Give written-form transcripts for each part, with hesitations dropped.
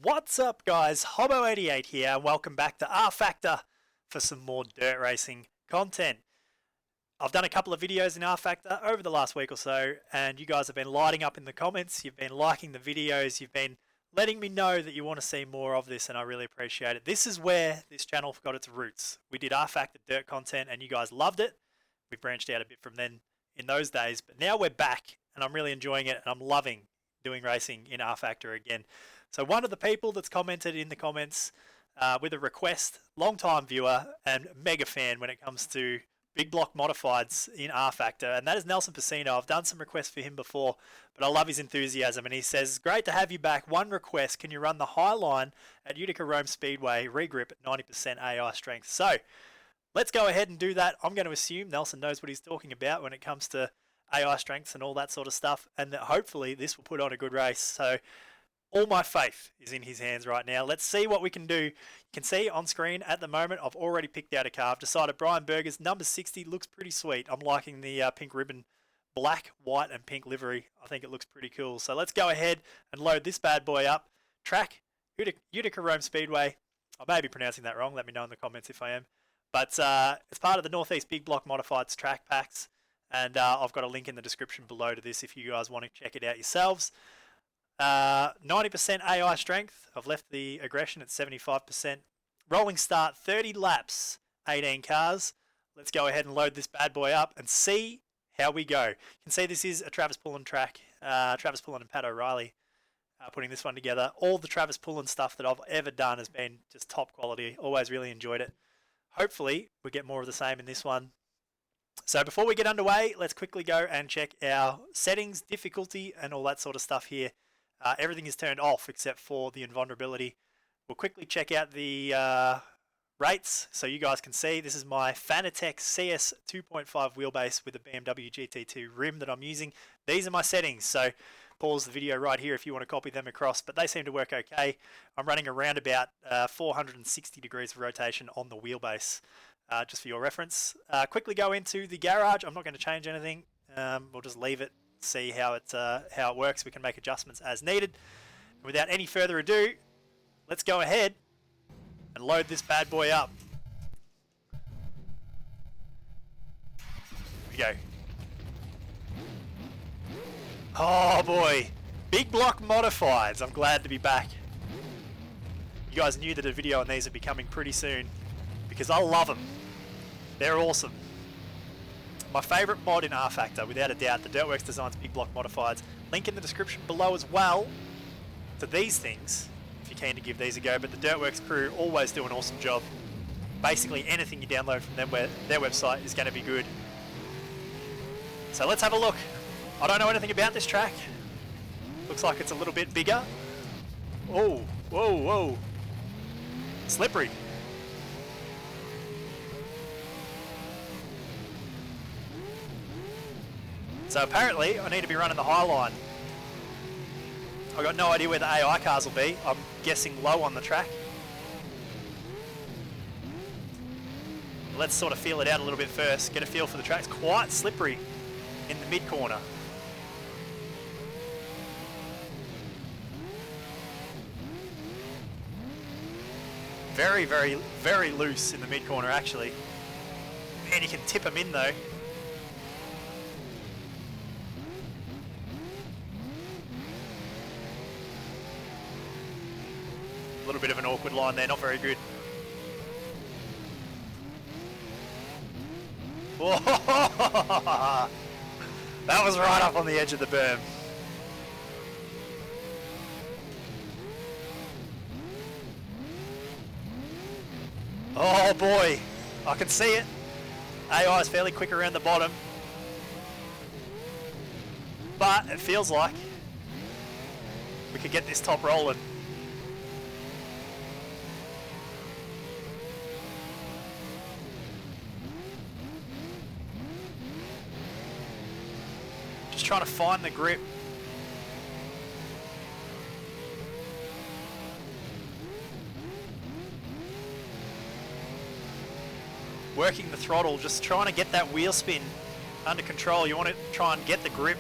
What's up guys, Hobo88 here, welcome back to rFactor for some more dirt racing content. I've done a couple of videos in rFactor over the last week or so, and you guys have been lighting up in the comments, you've been liking the videos, you've been letting me know that you want to see more of this, and I really appreciate it. This is where this channel got its roots. We did rFactor dirt content and you guys loved it. We branched out a bit from then in those days, but now we're back and I'm really enjoying it and I'm loving doing racing in rFactor again. So one of the people that's commented in the comments with a request, long-time viewer and mega fan when it comes to big block modifieds in rFactor, and that is Nelson Pacino. I've done some requests for him before, but I love his enthusiasm, and he says, great to have you back. One request, can you run the high line at Utica Rome Speedway, regrip at 90% AI strength? So let's go ahead and do that. I'm going to assume Nelson knows what he's talking about when it comes to AI strengths and all that sort of stuff, and that hopefully this will put on a good race. So all my faith is in his hands right now. Let's see what we can do. You can see on screen at the moment, I've already picked out a car. I've decided Brian Berger's number 60 looks pretty sweet. I'm liking the pink ribbon, black, white, and pink livery. I think it looks pretty cool. So let's go ahead and load this bad boy up. Track, Utica Rome Speedway. I may be pronouncing that wrong. Let me know in the comments if I am. But it's part of the Northeast Big Block Modifieds track packs. And I've got a link in the description below to this if you guys want to check it out yourselves. 90% AI strength. I've left the aggression at 75%. Rolling start, 30 laps, 18 cars. Let's go ahead and load this bad boy up and see how we go. You can see this is a Travis Pullen track. Travis Pullen and Pat O'Reilly putting this one together. All the Travis Pullen stuff that I've ever done has been just top quality. Always really enjoyed it. Hopefully we get more of the same in this one. So before we get underway, let's quickly go and check our settings, difficulty, and all that sort of stuff here. Everything is turned off except for the invulnerability. We'll quickly check out the rates so you guys can see. This is my Fanatec CS 2.5 wheelbase with a BMW GT2 rim that I'm using. These are my settings, so pause the video right here if you want to copy them across, but they seem to work okay. I'm running around about 460 degrees of rotation on the wheelbase, just for your reference. Quickly go into the garage. I'm not going to change anything. We'll just leave it. See how it works. We can make adjustments as needed. And without any further ado, let's go ahead and load this bad boy up. Here we go. Oh boy, big block modifieds. I'm glad to be back. You guys knew that a video on these would be coming pretty soon because I love them. They're awesome. My favourite mod in rFactor, without a doubt, the Dirtworks Designs Big Block Modifieds. Link in the description below as well to these things, if you're keen to give these a go. But the Dirtworks crew always do an awesome job. Basically anything you download from them, their website is going to be good. So let's have a look. I don't know anything about this track. Looks like it's a little bit bigger. Oh, whoa, whoa. Slippery. So apparently I need to be running the high line. I've got no idea where the AI cars will be. I'm guessing low on the track. Let's sort of feel it out a little bit first. Get a feel for the track. It's quite slippery in the mid corner. Very, very, very loose in the mid corner actually. And you can tip them in though. A little bit of an awkward line there, not very good. Whoa! That was right up on the edge of the berm. Oh boy, I can see it. AI is fairly quick around the bottom. But it feels like we could get this top rolling. Just trying to find the grip. Working the throttle, just trying to get that wheel spin under control. You want to try and get the grip.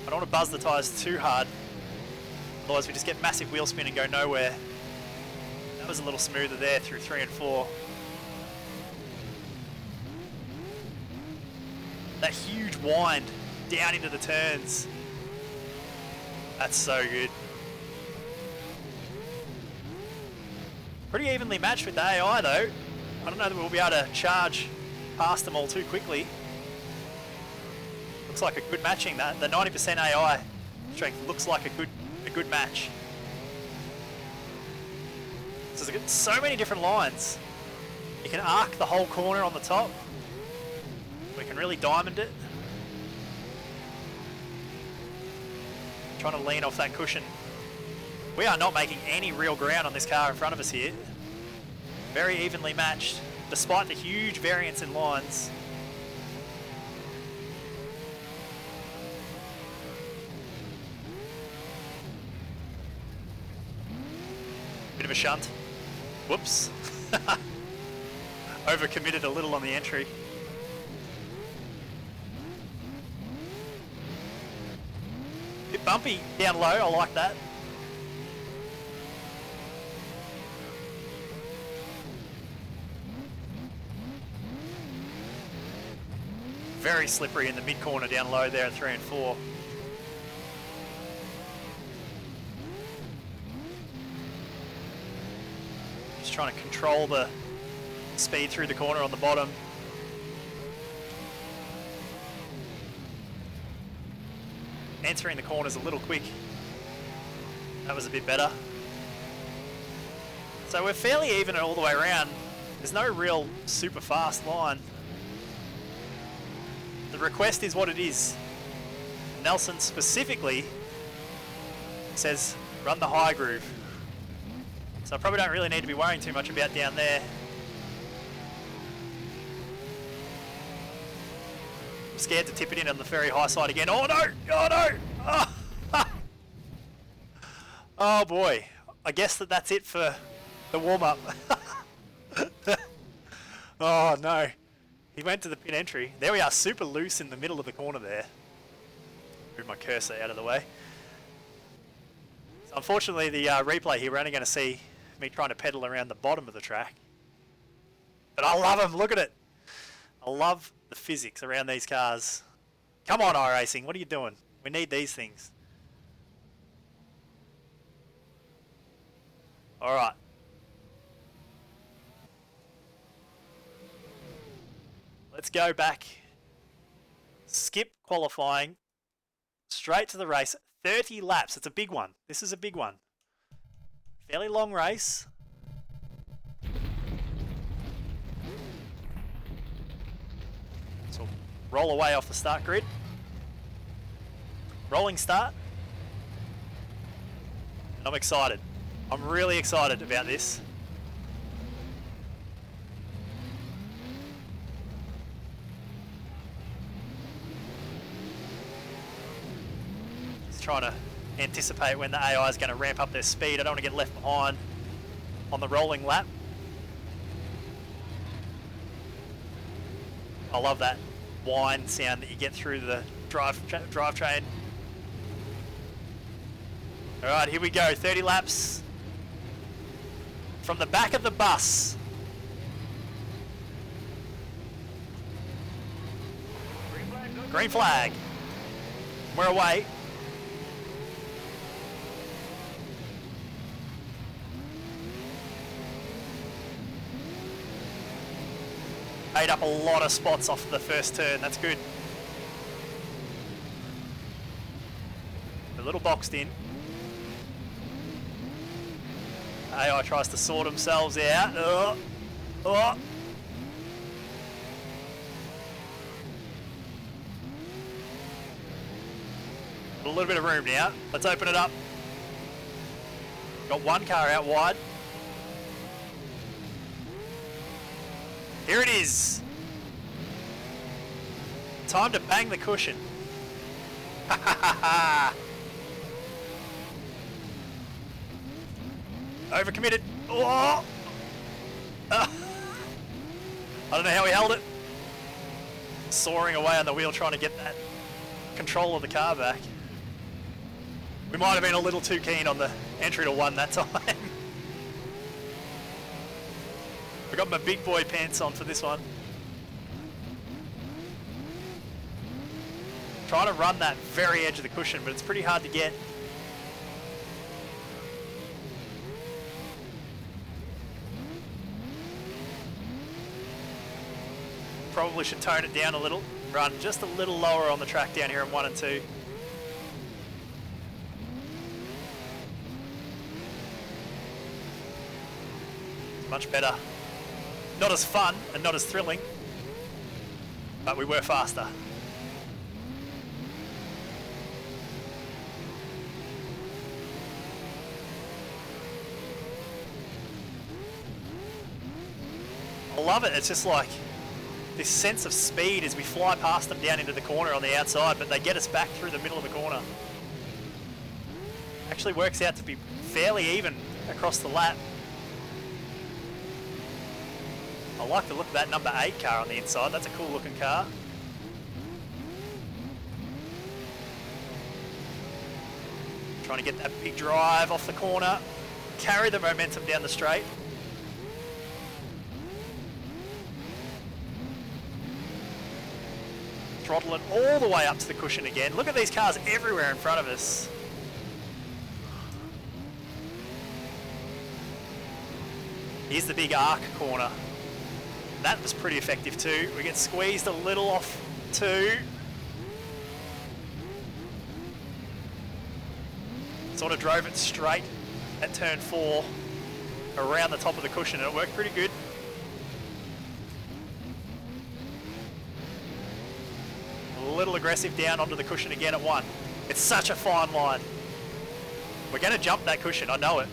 I don't want to buzz the tyres too hard. Otherwise we just get massive wheel spin and go nowhere. That was a little smoother there through 3 and 4. That huge wind down into the turns. That's so good. Pretty evenly matched with the AI though. I don't know that we'll be able to charge past them all too quickly. Looks like a good matching. That the 90% AI strength looks like a good match. So there's so many different lines. You can arc the whole corner on the top. We can really diamond it. Trying to lean off that cushion. We are not making any real ground on this car in front of us here. Very evenly matched, despite the huge variance in lines. Bit of a shunt. Whoops. Overcommitted a little on the entry. Bit bumpy down low, I like that. Very slippery in the mid corner down low there at 3 and 4. Just trying to control the speed through the corner on the bottom. Entering the corners a little quick. That was a bit better. So we're fairly even all the way around. There's no real super fast line. The request is what it is. Nelson specifically says run the high groove. So I probably don't really need to be worrying too much about down there. I'm scared to tip it in on the very high side again. Oh no! Oh no! Oh, oh boy. I guess that's it for the warm-up. Oh no. He went to the pit entry. There we are, super loose in the middle of the corner there. Move my cursor out of the way. So unfortunately, the replay here, we're only going to see me trying to pedal around the bottom of the track. But I love them, look at it. I love the physics around these cars. Come on, iRacing, what are you doing? We need these things. All right. Let's go back, skip qualifying, straight to the race, 30 laps, it's a big one, this is a big one. Fairly long race. So roll away off the start grid. Rolling start. And I'm excited, I'm really excited about this. Trying to anticipate when the AI is going to ramp up their speed. I don't want to get left behind on the rolling lap. I love that whine sound that you get through the drivetrain. All right, here we go. 30 laps from the back of the bus. Green flag. We're away. Ate up a lot of spots off the first turn, that's good. A little boxed in. AI tries to sort themselves out. Oh. Oh. A little bit of room now. Let's open it up. Got one car out wide. Here it is. Time to bang the cushion. Ha ha ha ha. Overcommitted. Oh. I don't know how he held it. Soaring away on the wheel trying to get that control of the car back. We might have been a little too keen on the entry to 1 that time. I got my big boy pants on for this one. Trying to run that very edge of the cushion, but it's pretty hard to get. Probably should tone it down a little. Run just a little lower on the track down here in 1 and 2. Much better. Not as fun and not as thrilling, but we were faster. I love it. It's just like this sense of speed as we fly past them down into the corner on the outside, but they get us back through the middle of the corner. Actually works out to be fairly even across the lap. I like the look of that number 8 car on the inside. That's a cool looking car. Trying to get that big drive off the corner, carry the momentum down the straight. Throttle it all the way up to the cushion again. Look at these cars everywhere in front of us. Here's the big arc corner. That was pretty effective too. We get squeezed a little off 2. Sort of drove it straight at turn 4 around the top of the cushion and it worked pretty good. A little aggressive down onto the cushion again at 1. It's such a fine line. We're going to jump that cushion, I know it.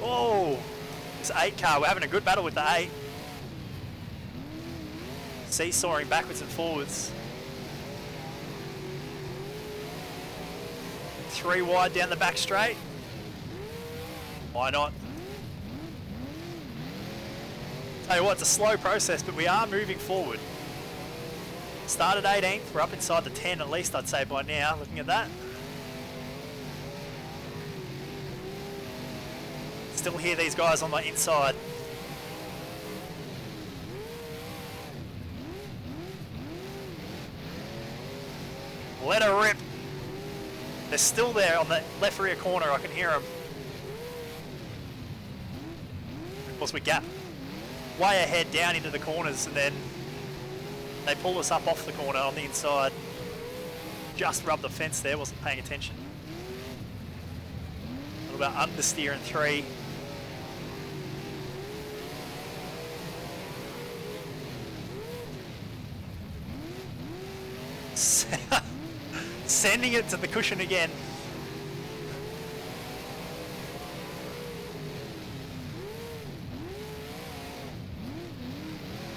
Oh, this 8 car, we're having a good battle with the 8. Seesawing backwards and forwards. 3 wide down the back straight. Why not? Tell you what, it's a slow process, but we are moving forward. Started 18th, we're up inside the 10 at least, I'd say by now, looking at that. Still hear these guys on my inside. Let her rip. They're still there on the left rear corner, I can hear them. Of course we gap way ahead down into the corners and then they pull us up off the corner on the inside. Just rubbed the fence there, wasn't paying attention. A little bit understeer in 3. Sending it to the cushion again.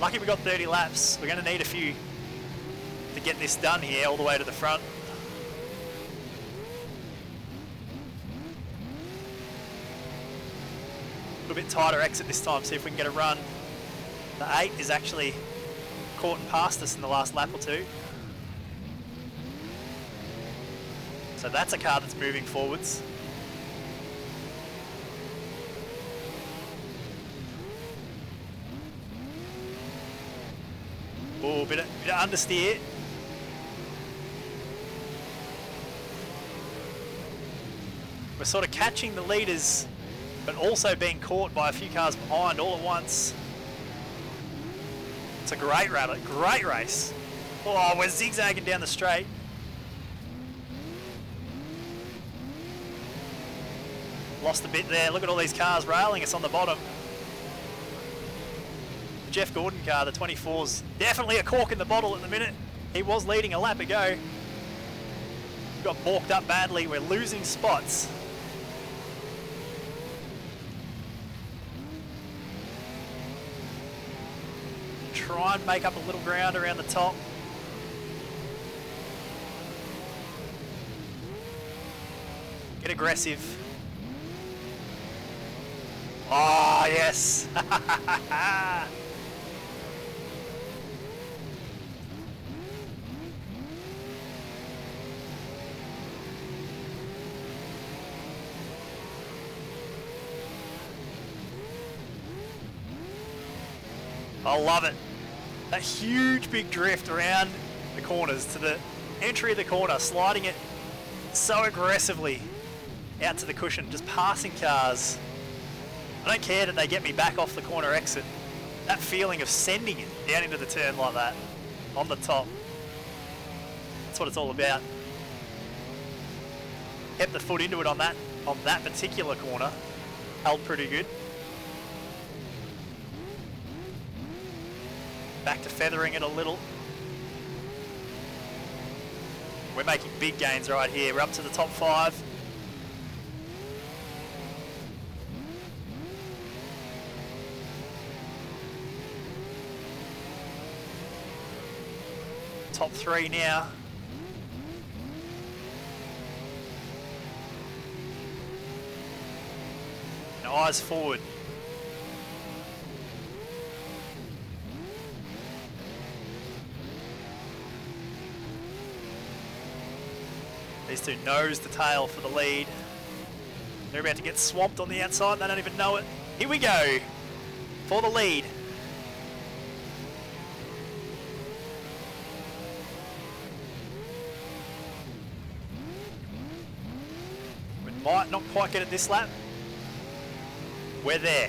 Lucky we got 30 laps. We're going to need a few to get this done here all the way to the front. A little bit tighter exit this time, see if we can get a run. The 8 is actually caught and passed us in the last lap or 2. So that's a car that's moving forwards. Oh, bit of understeer. We're sort of catching the leaders, but also being caught by a few cars behind all at once. It's a great rally, great race. Oh, we're zigzagging down the straight. Lost a bit there. Look at all these cars railing us on the bottom. The Jeff Gordon car, the 24's definitely a cork in the bottle at the minute. He was leading a lap ago. Got balked up badly. We're losing spots. Try and make up a little ground around the top. Get aggressive. Oh, yes. I love it. That huge big drift around the corners to the entry of the corner, sliding it so aggressively out to the cushion, just passing cars. I don't care that they get me back off the corner exit. That feeling of sending it down into the turn like that, on the top. That's what it's all about. Kept the foot into it on that particular corner. Held pretty good. Back to feathering it a little. We're making big gains right here. We're up to the top 5. Top 3 now. And eyes forward. These two nose to tail for the lead. They're about to get swamped on the outside. They don't even know it. Here we go for the lead. We might not quite get it this lap. We're there.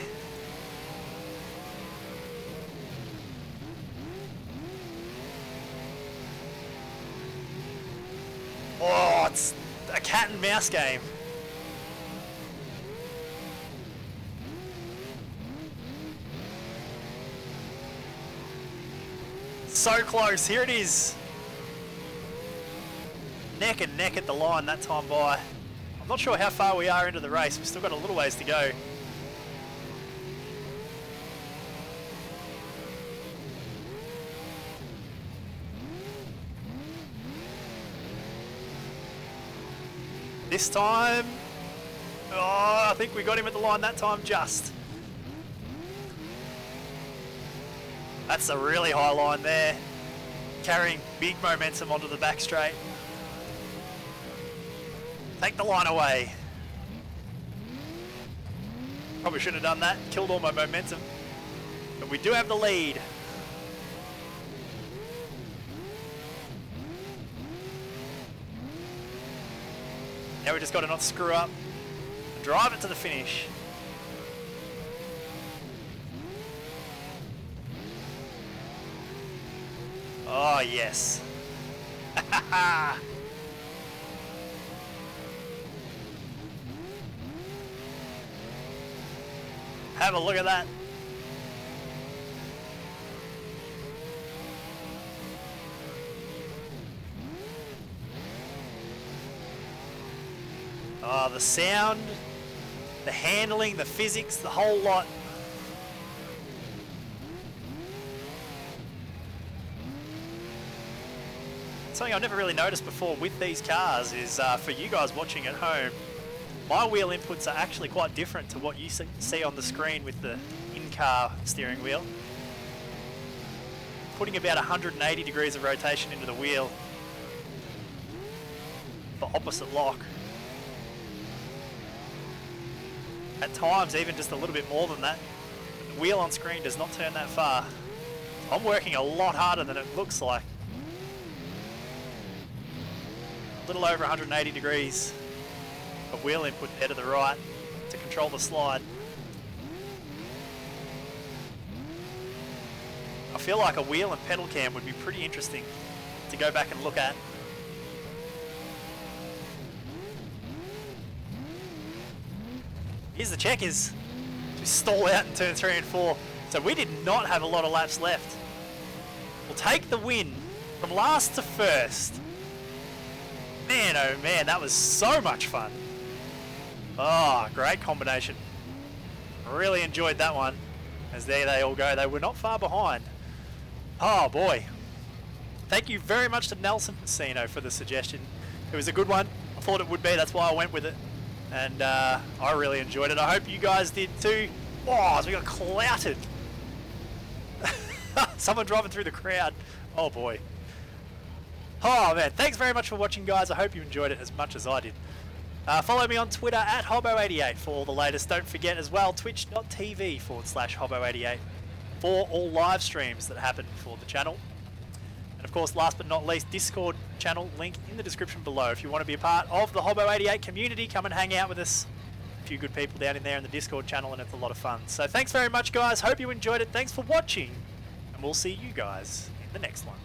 Oh, it's a cat and mouse game. So close, here it is. Neck and neck at the line that time by. I'm not sure how far we are into the race. We've still got a little ways to go. This time, oh, I think we got him at the line that time just. That's a really high line there, carrying big momentum onto the back straight. Take the line away. Probably shouldn't have done that, killed all my momentum. But we do have the lead. Now we just got to not screw up and drive it to the finish. Oh, yes. Have a look at that. Oh, the sound, the handling, the physics, the whole lot. Something I've never really noticed before with these cars is, for you guys watching at home, my wheel inputs are actually quite different to what you see on the screen with the in-car steering wheel. Putting about 180 degrees of rotation into the wheel for opposite lock. At times, even just a little bit more than that. The wheel on screen does not turn that far. I'm working a lot harder than it looks like. A little over 180 degrees of wheel input there to the right to control the slide. I feel like a wheel and pedal cam would be pretty interesting to go back and look at. Here's the checkers. We stall out in turn 3 and 4. So we did not have a lot of laps left. We'll take the win from last to first. Man, oh man, that was so much fun. Oh, great combination. Really enjoyed that one. As there they all go. They were not far behind. Oh boy. Thank you very much to Nelson Casino for the suggestion. It was a good one. I thought it would be. That's why I went with it. And I really enjoyed it. I hope you guys did too. Oh, as we got clouted. Someone driving through the crowd. Oh boy. Oh man, thanks very much for watching, guys. I hope you enjoyed it as much as I did. Follow me on Twitter at Hobbo88 for all the latest. Don't forget as well, twitch.tv/Hobbo88 for all live streams that happen for the channel. And of course, last but not least, Discord channel link in the description below. If you want to be a part of the Hobo88 community, come and hang out with us. A few good people down in there in the Discord channel, and it's a lot of fun. So thanks very much, guys. Hope you enjoyed it. Thanks for watching, and we'll see you guys in the next one.